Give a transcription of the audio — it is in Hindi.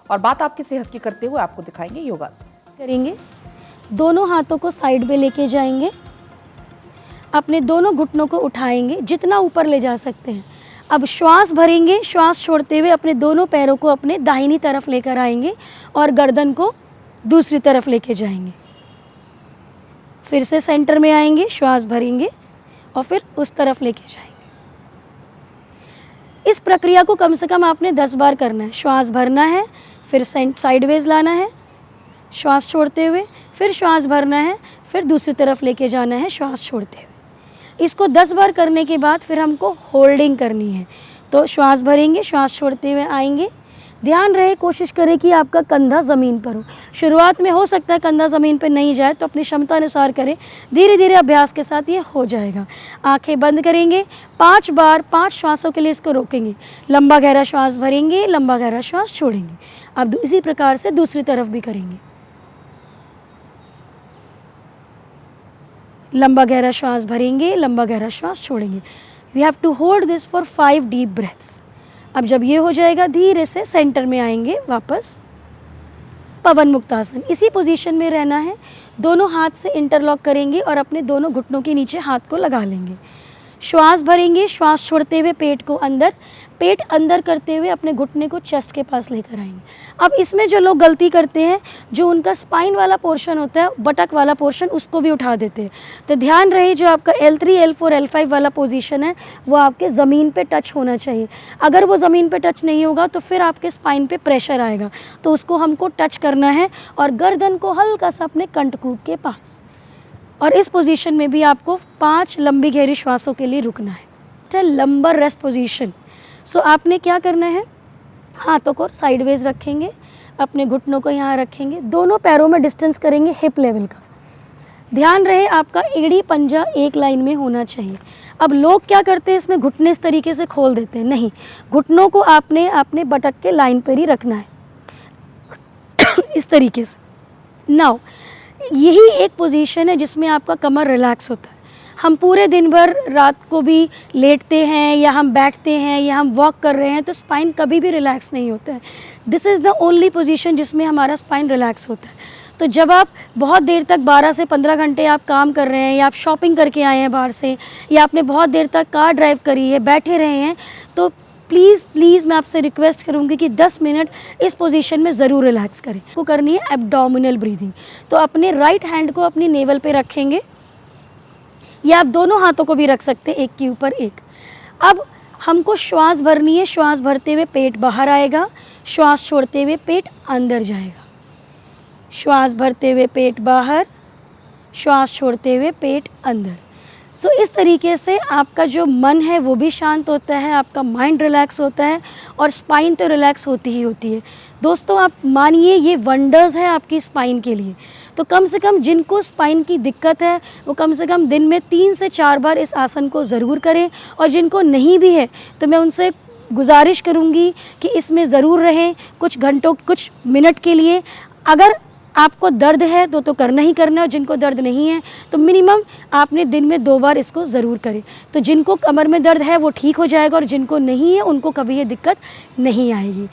और बात आपकी सेहत की करते हुए आपको दिखाएंगे योगासन। करेंगे, दोनों हाथों को साइड में लेके जाएंगे, अपने दोनों घुटनों को उठाएंगे, जितना ऊपर ले जा सकते हैं। अब श्वास भरेंगे, श्वास छोड़ते हुए अपने दोनों पैरों को अपने दाहिनी तरफ लेकर आएंगे और गर्दन को दूसरी तरफ लेके जाएंगे। फिर से सेंटर में आएंगे, श्वास भरेंगे और फिर उस तरफ लेके जाएंगे। इस प्रक्रिया को कम से कम आपने 10 बार करना है। श्वास भरना है, फिर साइडवेज लाना है, श्वास छोड़ते हुए, फिर श्वास भरना है, फिर दूसरी तरफ लेके जाना है श्वास छोड़ते हुए। इसको 10 बार करने के बाद फिर हमको होल्डिंग करनी है। तो श्वास भरेंगे, श्वास छोड़ते हुए आएंगे। ध्यान रहे, कोशिश करें कि आपका कंधा ज़मीन पर हो। शुरुआत में हो सकता है कंधा ज़मीन पर नहीं जाए, तो अपनी क्षमता अनुसार करें। धीरे धीरे अभ्यास के साथ ये हो जाएगा। आंखें बंद करेंगे, 5 बार 5 श्वासों के लिए इसको रोकेंगे। लंबा गहरा श्वास भरेंगे, लंबा गहरा श्वास छोड़ेंगे। अब इसी प्रकार से दूसरी तरफ भी करेंगे। लंबा गहरा श्वास भरेंगे, लंबा गहरा श्वास छोड़ेंगे। We have to hold this for 5 deep breaths. अब जब ये हो जाएगा, धीरे से सेंटर में आएंगे, वापस पवन मुक्तासन। इसी पोजीशन में रहना है। दोनों हाथ से इंटरलॉक करेंगे और अपने दोनों घुटनों के नीचे हाथ को लगा लेंगे। श्वास भरेंगे, श्वास छोड़ते हुए पेट को अंदर, पेट अंदर करते हुए अपने घुटने को चेस्ट के पास लेकर आएंगे। अब इसमें जो लोग गलती करते हैं, जो उनका स्पाइन वाला पोर्शन होता है, बटक वाला पोर्शन, उसको भी उठा देते हैं। तो ध्यान रहे, जो आपका L3, L4, L5 वाला पोजीशन है, वो आपके ज़मीन पे टच होना चाहिए। अगर वो ज़मीन पे टच नहीं होगा तो फिर आपके स्पाइन पे प्रेशर आएगा, तो उसको हमको टच करना है और गर्दन को हल्का सा अपने कंठकूप के पास। और इस पोजीशन में भी आपको 5 लंबी गहरी श्वासों के लिए रुकना है। लंबा रेस्ट पोजीशन। सो आपने क्या करना है, हाथों को साइडवेज रखेंगे, अपने घुटनों को यहाँ रखेंगे, दोनों पैरों में डिस्टेंस करेंगे हिप लेवल का। ध्यान रहे, आपका एड़ी पंजा एक लाइन में होना चाहिए। अब लोग क्या करते हैं, इसमें घुटने इस तरीके से खोल देते हैं। नहीं, घुटनों को आपने अपने बटक के लाइन पर ही रखना है इस तरीके से। नाउ यही एक पोजीशन है जिसमें आपका कमर रिलैक्स होता है। हम पूरे दिन भर, रात को भी लेटते हैं या हम बैठते हैं या हम वॉक कर रहे हैं, तो स्पाइन कभी भी रिलैक्स नहीं होता है। This is the only position जिसमें हमारा स्पाइन रिलैक्स होता है। तो जब आप बहुत देर तक 12 से 15 घंटे आप काम कर रहे हैं, या आप शॉपिंग करके आए हैं बाहर से, या आपने बहुत देर तक कार ड्राइव करी है, बैठे रहे हैं, तो प्लीज़ मैं आपसे रिक्वेस्ट करूँगी कि 10 मिनट इस पोजीशन में ज़रूर रिलैक्स करें। को करनी है एब्डोमिनल ब्रीदिंग। तो अपने राइट हैंड को अपनी नेवल पे रखेंगे, या आप दोनों हाथों को भी रख सकते हैं, एक के ऊपर एक। अब हमको श्वास भरनी है। श्वास भरते हुए पेट बाहर आएगा, श्वास छोड़ते हुए पेट अंदर जाएगा। श्वास भरते हुए पेट बाहर, श्वास छोड़ते हुए पेट अंदर। सो इस तरीके से आपका जो मन है वो भी शांत होता है, आपका माइंड रिलैक्स होता है, और स्पाइन तो रिलैक्स होती ही होती है। दोस्तों, आप मानिए ये वंडर्स है आपकी स्पाइन के लिए। तो कम से कम जिनको स्पाइन की दिक्कत है, वो कम से कम दिन में 3 से 4 बार इस आसन को ज़रूर करें। और जिनको नहीं भी है, तो मैं उनसे गुजारिश करूँगी कि इसमें ज़रूर रहें कुछ घंटों, कुछ मिनट के लिए। अगर आपको दर्द है तो करना ही करना है, और जिनको दर्द नहीं है तो मिनिमम आपने दिन में 2 बार इसको ज़रूर करें। तो जिनको कमर में दर्द है वो ठीक हो जाएगा, और जिनको नहीं है उनको कभी ये दिक्कत नहीं आएगी।